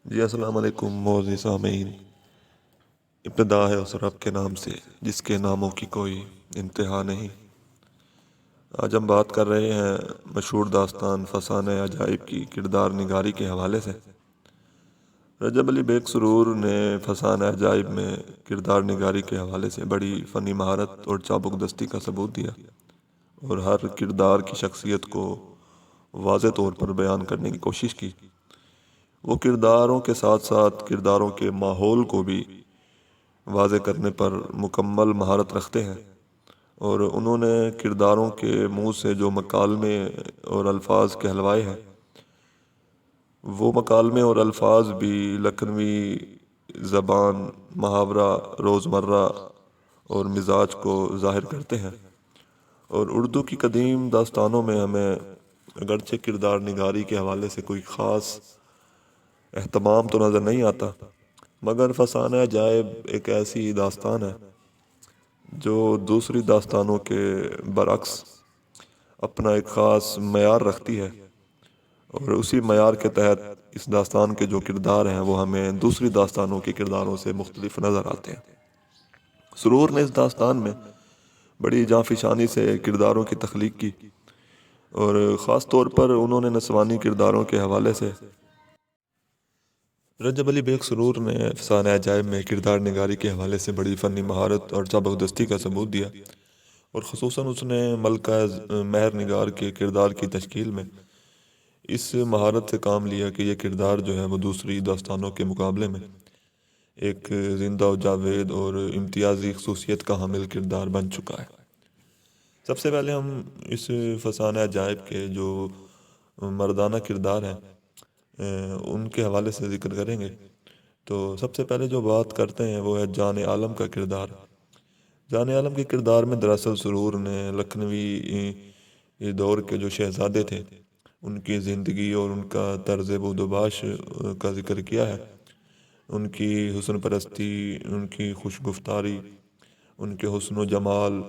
جی السلام علیکم معزز سامعین۔ ابتدا ہے اس رب کے نام سے جس کے ناموں کی کوئی انتہا نہیں۔ آج ہم بات کر رہے ہیں مشہور داستان فسانہ عجائب کی کردار نگاری کے حوالے سے۔ رجب علی بیگ سرور نے فسانہ عجائب میں کردار نگاری کے حوالے سے بڑی فنی مہارت اور چابک دستی کا ثبوت دیا اور ہر کردار کی شخصیت کو واضح طور پر بیان کرنے کی کوشش کی۔ وہ کرداروں کے ساتھ ساتھ کرداروں کے ماحول کو بھی واضح کرنے پر مکمل مہارت رکھتے ہیں، اور انہوں نے کرداروں کے منہ سے جو مکالمے اور الفاظ کہلوائے ہیں، وہ مکالمے اور الفاظ بھی لکھنوی زبان، محاورہ، روزمرہ اور مزاج کو ظاہر کرتے ہیں۔ اور اردو کی قدیم داستانوں میں ہمیں اگرچہ کردار نگاری کے حوالے سے کوئی خاص اہتمام تو نظر نہیں آتا، مگر فسانہ عجائب ایک ایسی داستان ہے جو دوسری داستانوں کے برعکس اپنا ایک خاص معیار رکھتی ہے، اور اسی معیار کے تحت اس داستان کے جو کردار ہیں وہ ہمیں دوسری داستانوں کے کرداروں سے مختلف نظر آتے ہیں۔ سرور نے اس داستان میں بڑی جانفشانی سے کرداروں کی تخلیق کی، اور خاص طور پر انہوں نے نسوانی کرداروں کے حوالے سے رجب علی بیگ سرور نے فسانہ عجائب میں کردار نگاری کے حوالے سے بڑی فنی مہارت اور چابک دستی کا ثبوت دیا، اور خصوصاً اس نے ملکہ مہر نگار کے کردار کی تشکیل میں اس مہارت سے کام لیا کہ یہ کردار جو ہے وہ دوسری داستانوں کے مقابلے میں ایک زندہ و جاوید اور امتیازی خصوصیت کا حامل کردار بن چکا ہے۔ سب سے پہلے ہم اس فسانہ عجائب کے جو مردانہ کردار ہیں ان کے حوالے سے ذکر کریں گے۔ تو سب سے پہلے جو بات کرتے ہیں وہ ہے جان عالم کا کردار۔ جان عالم کے کردار میں دراصل سرور نے لکھنوی دور کے جو شہزادے تھے ان کی زندگی اور ان کا طرز بود و باش کا ذکر کیا ہے۔ ان کی حسن پرستی، ان کی خوش گفتاری، ان کے حسن و جمال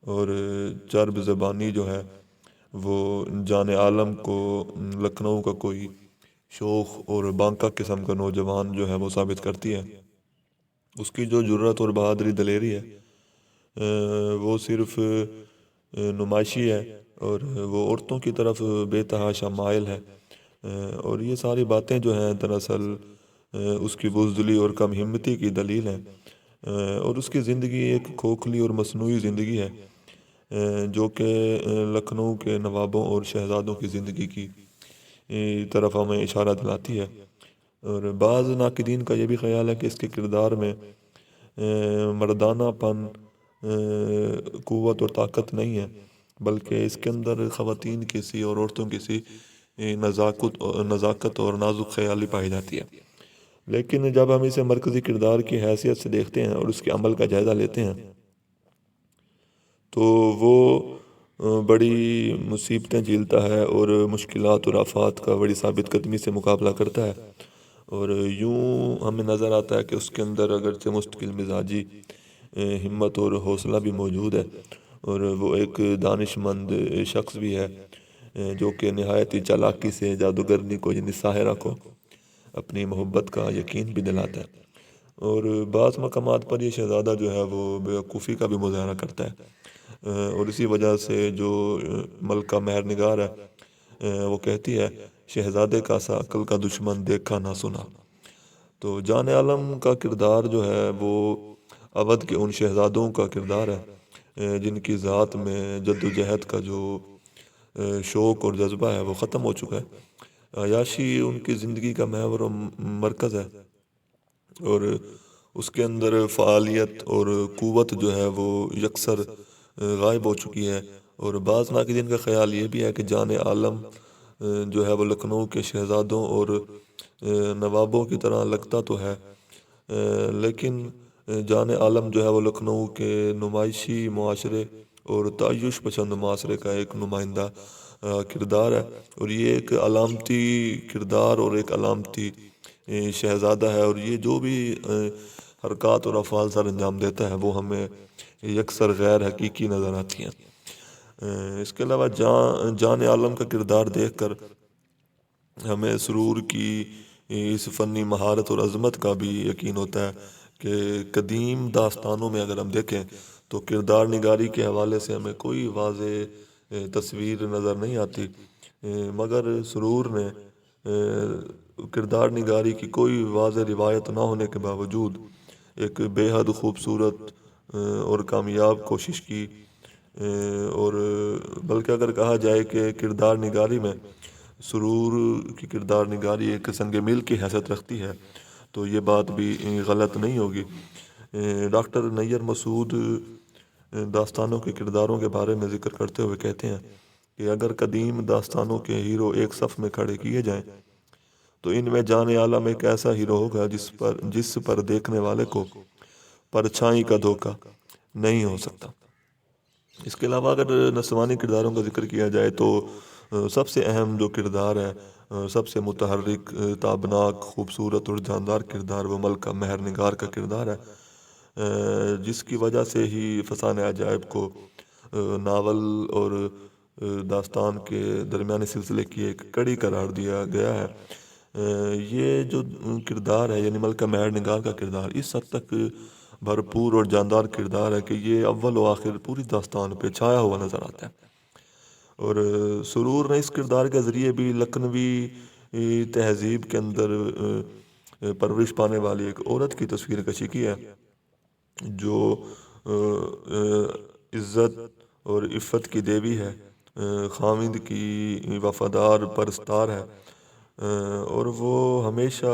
اور چرب زبانی جو ہے وہ جان عالم کو لکھنؤ کا کوئی شوخ اور بانکا قسم کا نوجوان جو ہے وہ ثابت کرتی ہے۔ اس کی جو جرأت اور بہادری دلیری ہے وہ صرف نمائشی ہے، اور وہ عورتوں کی طرف بے تحاشا مائل ہے، اور یہ ساری باتیں جو ہیں دراصل اس کی بزدلی اور کم ہمتی کی دلیل ہیں، اور اس کی زندگی ایک کھوکھلی اور مصنوعی زندگی ہے جو کہ لکھنؤ کے نوابوں اور شہزادوں کی زندگی کی طرف ہمیں اشارہ دلاتی ہے۔ اور بعض ناقدین کا یہ بھی خیال ہے کہ اس کے کردار میں مردانہ پن، قوت اور طاقت نہیں ہے، بلکہ اس کے اندر خواتین کی سی اور عورتوں کی سی نزاکت اور نازک خیالی پائی جاتی ہے۔ لیکن جب ہم اسے مرکزی کردار کی حیثیت سے دیکھتے ہیں اور اس کے عمل کا جائزہ لیتے ہیں تو وہ بڑی مصیبتیں جھیلتا ہے اور مشکلات اور آفات کا بڑی ثابت قدمی سے مقابلہ کرتا ہے، اور یوں ہمیں نظر آتا ہے کہ اس کے اندر اگرچہ مستقل مزاجی ہمت اور حوصلہ بھی موجود ہے، اور وہ ایک دانش مند شخص بھی ہے جو کہ نہایت ہی چالاکی سے جادوگرنی کو یعنی ساحرہ کو اپنی محبت کا یقین بھی دلاتا ہے، اور بعض مقامات پر یہ شہزادہ جو ہے وہ بیوقوفی کا بھی مظاہرہ کرتا ہے، اور اسی وجہ سے جو ملکہ مہر نگار ہے وہ کہتی ہے شہزادے کا سا عقل کا دشمن دیکھا نہ سنا۔ تو جان عالم کا کردار جو ہے وہ اودھ کے ان شہزادوں کا کردار ہے جن کی ذات میں جد و جہد کا جو شوق اور جذبہ ہے وہ ختم ہو چکا ہے۔ عیاشی ان کی زندگی کا محور و مرکز ہے، اور اس کے اندر فعالیت اور قوت جو ہے وہ یکسر غائب ہو چکی ہے، اور بعض ناقدین کا خیال یہ بھی ہے کہ جان عالم جو ہے وہ لکھنؤ کے شہزادوں اور نوابوں کی طرح لگتا تو ہے، لیکن جان عالم جو ہے وہ لکھنؤ کے نمائشی معاشرے اور تعیش پسند معاشرے کا ایک نمائندہ کردار ہے، اور یہ ایک علامتی کردار اور ایک علامتی شہزادہ ہے، اور یہ جو بھی حرکات اور افعال سر انجام دیتا ہے وہ ہمیں یکسر غیر حقیقی نظر آتی ہیں۔ اس کے علاوہ جان عالم کا کردار دیکھ کر ہمیں سرور کی اس فنی مہارت اور عظمت کا بھی یقین ہوتا ہے کہ قدیم داستانوں میں اگر ہم دیکھیں تو کردار نگاری کے حوالے سے ہمیں کوئی واضح تصویر نظر نہیں آتی، مگر سرور نے کردار نگاری کی کوئی واضح روایت نہ ہونے کے باوجود ایک بے حد خوبصورت اور کامیاب کوشش کی، اور بلکہ اگر کہا جائے کہ کردار نگاری میں سرور کی کردار نگاری ایک سنگ میل کی حیثیت رکھتی ہے تو یہ بات بھی غلط نہیں ہوگی۔ ڈاکٹر نیر مسعود داستانوں کے کرداروں کے بارے میں ذکر کرتے ہوئے کہتے ہیں کہ اگر قدیم داستانوں کے ہیرو ایک صف میں کھڑے کیے جائیں تو ان میں جان عالم ایک ایسا ہیرو ہوگا جس پر دیکھنے والے کو پرچھائی کا دھوکا نہیں ہو سکتا۔ اس کے علاوہ اگر نسوانی کرداروں کا ذکر کیا جائے تو سب سے اہم جو کردار ہے، سب سے متحرک، تابناک، خوبصورت اور جاندار کردار وہ ملکہ مہر نگار کا کردار ہے، جس کی وجہ سے ہی فسانہ عجائب کو ناول اور داستان کے درمیانے سلسلے کی ایک کڑی قرار دیا گیا ہے۔ یہ جو کردار ہے یعنی ملکہ مہر نگار کا کردار اس حد تک بھرپور اور جاندار کردار ہے کہ یہ اول و آخر پوری داستان پہ چھایا ہوا نظر آتا ہے، اور سرور نے اس کردار کے ذریعے بھی لکھنوی تہذیب کے اندر پرورش پانے والی ایک عورت کی تصویر کشی کی ہے جو عزت اور عفت کی دیوی ہے، خاوند کی وفادار پرستار ہے، اور وہ ہمیشہ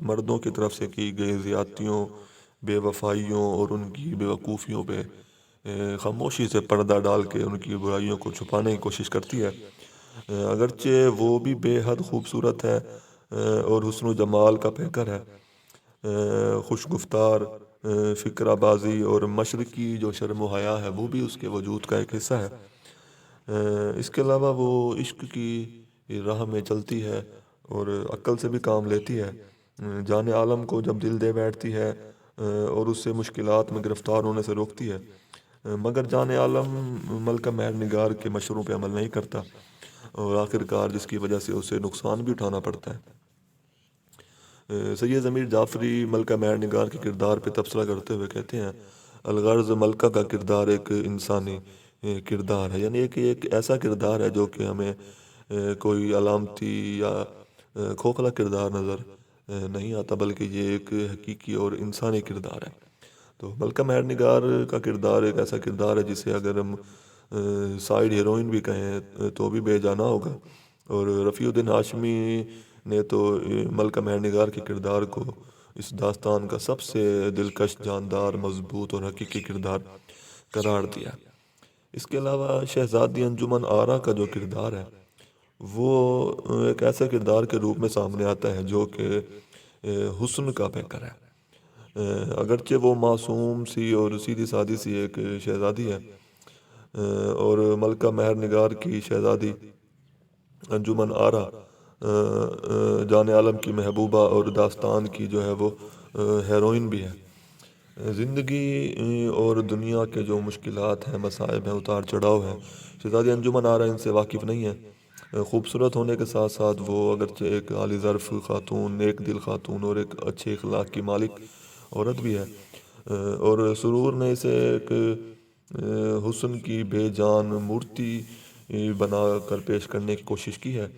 مردوں کی طرف سے کی گئی زیادتیوں، بے وفائیوں اور ان کی بے وقوفیوں پہ خاموشی سے پردہ ڈال کے ان کی برائیوں کو چھپانے کی کوشش کرتی ہے۔ اگرچہ وہ بھی بے حد خوبصورت ہے اور حسن و جمال کا پیکر ہے، خوش گفتار، فکرہ بازی اور مشرقی جو شرم و حیا ہے وہ بھی اس کے وجود کا ایک حصہ ہے۔ اس کے علاوہ وہ عشق کی راہ میں چلتی ہے اور عقل سے بھی کام لیتی ہے، جان عالم کو جب دل دے بیٹھتی ہے اور اس سے مشکلات میں گرفتار ہونے سے روکتی ہے، مگر جان عالم ملکہ مہر نگار کے مشوروں پہ عمل نہیں کرتا اور آخر کار جس کی وجہ سے اسے نقصان بھی اٹھانا پڑتا ہے۔ سید ضمیر جعفری ملکہ مہر نگار کے کردار پہ تبصرہ کرتے ہوئے کہتے ہیں الغرض ملکہ کا کردار ایک انسانی کردار ہے، یعنی ایک ایسا کردار ہے جو کہ ہمیں کوئی علامتی یا کھوکھلا کردار نظر نہیں آتا، بلکہ یہ ایک حقیقی اور انسانی کردار ہے۔ تو ملکہ مہر نگار کا کردار ایک ایسا کردار ہے جسے اگر ہم سائیڈ ہیروئن بھی کہیں تو بھی بے جانا ہوگا، اور رفیع الدین ہاشمی نے تو ملکہ مہر نگار کے کردار کو اس داستان کا سب سے دلکش، جاندار، مضبوط اور حقیقی کردار قرار دیا۔ اس کے علاوہ شہزادی انجمن آرا کا جو کردار ہے وہ ایک ایسے کردار کے روپ میں سامنے آتا ہے جو کہ حسن کا پیکر ہے، اگرچہ وہ معصوم سی اور سیدھی سادی سی ایک شہزادی ہے، اور ملکہ مہر نگار کی شہزادی انجمن آرا جان عالم کی محبوبہ اور داستان کی جو ہے وہ ہیروئن بھی ہے۔ زندگی اور دنیا کے جو مشکلات ہیں، مصائب ہیں، اتار چڑھاؤ ہیں، شہزادی انجمن آرا ان سے واقف نہیں ہے۔ خوبصورت ہونے کے ساتھ ساتھ وہ اگرچہ ایک عالی ظرف خاتون، نیک دل خاتون اور ایک اچھے اخلاق کی مالک عورت بھی ہے، اور سرور نے اسے ایک حسن کی بے جان مورتی بنا کر پیش کرنے کی کوشش کی ہے،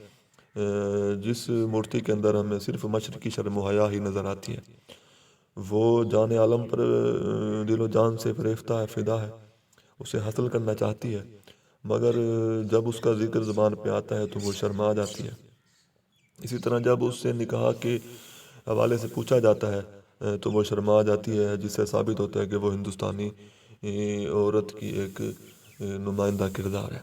جس مورتی کے اندر ہمیں صرف مشرقی شرم و حیا ہی نظر آتی ہے۔ وہ جان عالم پر دل و جان سے فریفتہ ہے، فدا ہے، اسے حاصل کرنا چاہتی ہے، مگر جب اس کا ذکر زبان پہ آتا ہے تو وہ شرما جاتی ہے۔ اسی طرح جب اس سے نکاح کے حوالے سے پوچھا جاتا ہے تو وہ شرما جاتی ہے، جس سے ثابت ہوتا ہے کہ وہ ہندوستانی عورت کی ایک نمائندہ کردار ہے۔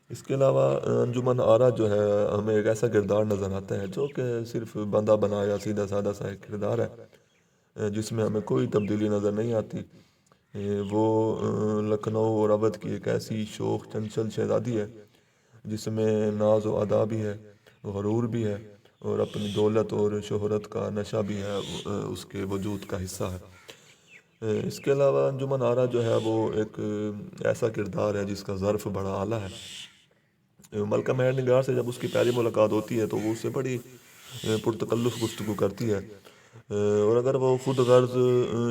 اس کے علاوہ انجمن آرا جو ہے ہمیں ایک ایسا کردار نظر آتا ہے جو کہ صرف بندہ بنایا سیدھا سادہ سا ایک کردار ہے، جس میں ہمیں کوئی تبدیلی نظر نہیں آتی۔ وہ لکھنؤ اور اودھ کی ایک ایسی شوخ چنچل شہزادی ہے جس میں ناز و ادا بھی ہے، غرور بھی ہے، اور اپنی دولت اور شہرت کا نشہ بھی ہے، اس کے وجود کا حصہ ہے۔ اس کے علاوہ انجمن آرا جو ہے وہ ایک ایسا کردار ہے جس کا ظرف بڑا اعلیٰ ہے۔ ملکہ مہر نگار سے جب اس کی پہلی ملاقات ہوتی ہے تو وہ اس سے بڑی پرتکلف گفتگو کرتی ہے، اور اگر وہ خود غرض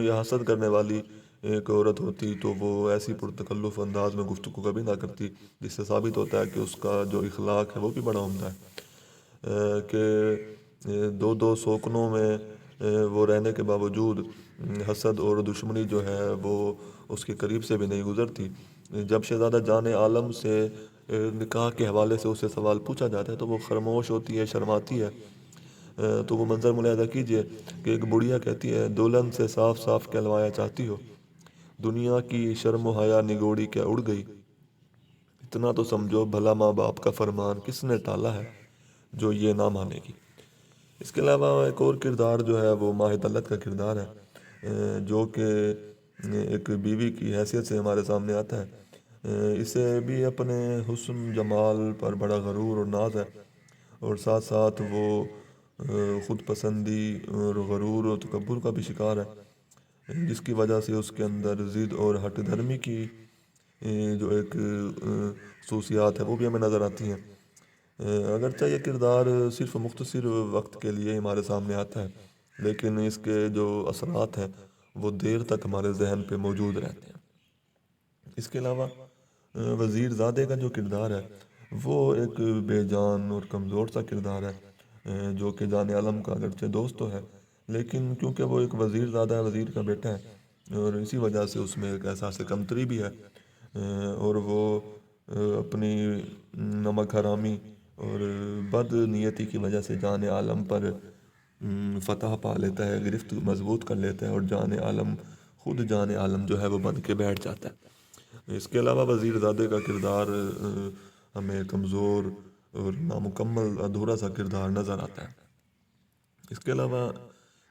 یا حسد کرنے والی ایک عورت ہوتی تو وہ ایسی پرتکلف انداز میں گفتگو کبھی نہ کرتی، جس سے ثابت ہوتا ہے کہ اس کا جو اخلاق ہے وہ بھی بڑا عمدہ ہے، کہ دو دو سوکنوں میں وہ رہنے کے باوجود حسد اور دشمنی جو ہے وہ اس کے قریب سے بھی نہیں گزرتی۔ جب شہزادہ جان عالم سے نکاح کے حوالے سے اسے سوال پوچھا جاتا ہے تو وہ خاموش ہوتی ہے، شرماتی ہے۔ تو وہ منظر ملاحظہ کیجئے کہ ایک بڑھیا کہتی ہے، دلہن سے صاف صاف کہلوایا چاہتی ہو، دنیا کی شرم و حیا نگوڑی کیا اڑ گئی، اتنا تو سمجھو بھلا ماں باپ کا فرمان کس نے ٹالا ہے جو یہ نہ مانے گی۔ اس کے علاوہ ایک اور کردار جو ہے وہ ماہ طلعت کا کردار ہے، جو کہ ایک بیوی کی حیثیت سے ہمارے سامنے آتا ہے۔ اسے بھی اپنے حسن جمال پر بڑا غرور اور ناز ہے، اور ساتھ ساتھ وہ خود پسندی اور غرور اور تکبر کا بھی شکار ہے، جس کی وجہ سے اس کے اندر ضد اور ہٹ دھرمی کی جو ایک خصوصیات ہے وہ بھی ہمیں نظر آتی ہیں۔ اگرچہ یہ کردار صرف مختصر وقت کے لیے ہمارے سامنے آتا ہے، لیکن اس کے جو اثرات ہیں وہ دیر تک ہمارے ذہن پہ موجود رہتے ہیں۔ اس کے علاوہ وزیر زادے کا جو کردار ہے وہ ایک بے جان اور کمزور سا کردار ہے، جو کہ جان عالم کا اگرچہ دوست تو ہے، لیکن کیونکہ وہ ایک وزیر زادہ ہے، وزیر کا بیٹا ہے، اور اسی وجہ سے اس میں ایک احساس کمتری بھی ہے، اور وہ اپنی نمک حرامی اور بد نیتی کی وجہ سے جان عالم پر فتح پا لیتا ہے، گرفت مضبوط کر لیتا ہے، اور جان عالم خود جان عالم جو ہے وہ بن کے بیٹھ جاتا ہے۔ اس کے علاوہ وزیر زادے کا کردار ہمیں کمزور اور نامکمل ادھورا سا کردار نظر آتا ہے۔ اس کے علاوہ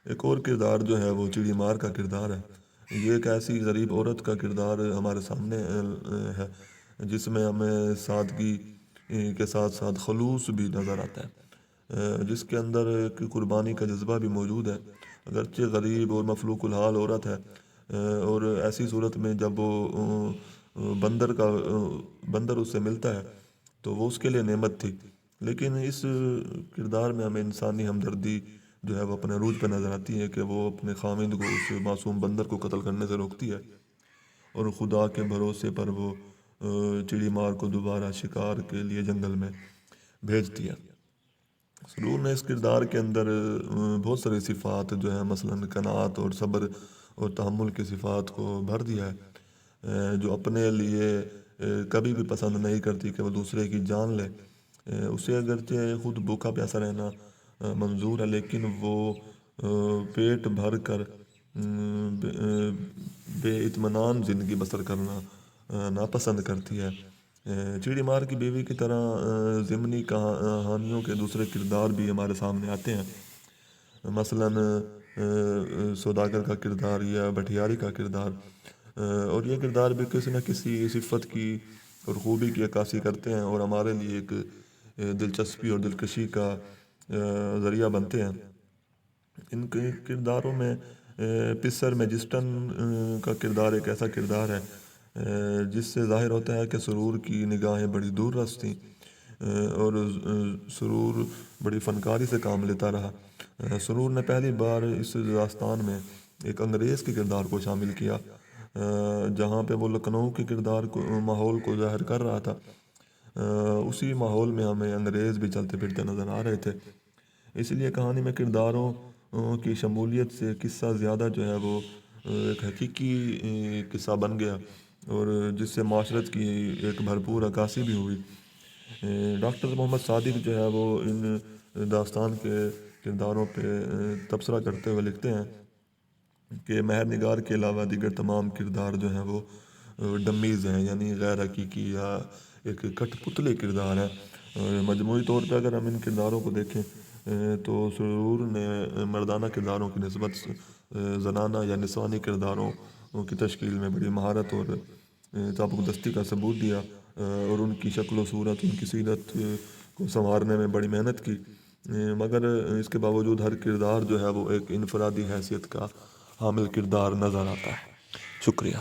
ایک اور کردار جو ہے وہ چڑی مار کا کردار ہے۔ یہ ایک ایسی غریب عورت کا کردار ہمارے سامنے ہے جس میں ہمیں سادگی کے ساتھ ساتھ خلوص بھی نظر آتا ہے، جس کے اندر ایک قربانی کا جذبہ بھی موجود ہے، اگرچہ غریب اور مفلوق الحال عورت ہے، اور ایسی صورت میں جب وہ بندر اس سے ملتا ہے تو وہ اس کے لیے نعمت تھی، لیکن اس کردار میں ہمیں انسانی ہمدردی جو ہے وہ اپنے عروج پہ نظر آتی ہے، کہ وہ اپنے خامند کو، اس معصوم بندر کو قتل کرنے سے روکتی ہے، اور خدا کے بھروسے پر وہ چڑی مار کو دوبارہ شکار کے لیے جنگل میں بھیجتی ہے۔ سرور نے اس کردار کے اندر بہت ساری صفات جو ہیں، مثلاً قناعت اور صبر اور تحمل کی صفات کو بھر دیا ہے، جو اپنے لیے کبھی بھی پسند نہیں کرتی کہ وہ دوسرے کی جان لے۔ اسے اگرچہ خود بھوکا پیاسا رہنا منظور ہے، لیکن وہ پیٹ بھر کر بے اطمینان زندگی بسر کرنا ناپسند کرتی ہے۔ چڑی مار کی بیوی کی طرح ضمنی کہانیوں کے دوسرے کردار بھی ہمارے سامنے آتے ہیں، مثلاً سوداگر کا کردار یا بٹھیاری کا کردار، اور یہ کردار بھی کسی نہ کسی صفت کی اور خوبی کی عکاسی کرتے ہیں، اور ہمارے لیے ایک دلچسپی اور دلکشی کا ذریعہ بنتے ہیں۔ ان کے کرداروں میں پسر میجسٹن کا کردار ایک ایسا کردار ہے جس سے ظاہر ہوتا ہے کہ سرور کی نگاہیں بڑی دور رس تھیں، اور سرور بڑی فنکاری سے کام لیتا رہا۔ سرور نے پہلی بار اس داستان میں ایک انگریز کے کردار کو شامل کیا، جہاں پہ وہ لکھنؤ کے کردار کو، ماحول کو ظاہر کر رہا تھا۔ اسی ماحول میں ہمیں انگریز بھی چلتے پھرتے نظر آ رہے تھے، اس لیے کہانی میں کرداروں کی شمولیت سے قصہ زیادہ جو ہے وہ ایک حقیقی قصہ بن گیا، اور جس سے معاشرت کی ایک بھرپور عکاسی بھی ہوئی۔ ڈاکٹر محمد صادق جو ہے وہ ان داستان کے کرداروں پہ تبصرہ کرتے ہوئے لکھتے ہیں کہ مہر نگار کے علاوہ دیگر تمام کردار جو ہیں وہ ڈمیز ہیں، یعنی غیر حقیقی یا ایک کٹ پتلے کردار ہیں۔ مجموعی طور پہ اگر ہم ان کرداروں کو دیکھیں تو سرور نے مردانہ کرداروں کی نسبت زنانہ یا نسوانی کرداروں کی تشکیل میں بڑی مہارت اور چاپک دستی کا ثبوت دیا، اور ان کی شکل و صورت، ان کی سیرت کو سنوارنے میں بڑی محنت کی، مگر اس کے باوجود ہر کردار جو ہے وہ ایک انفرادی حیثیت کا حامل کردار نظر آتا ہے۔ شکریہ۔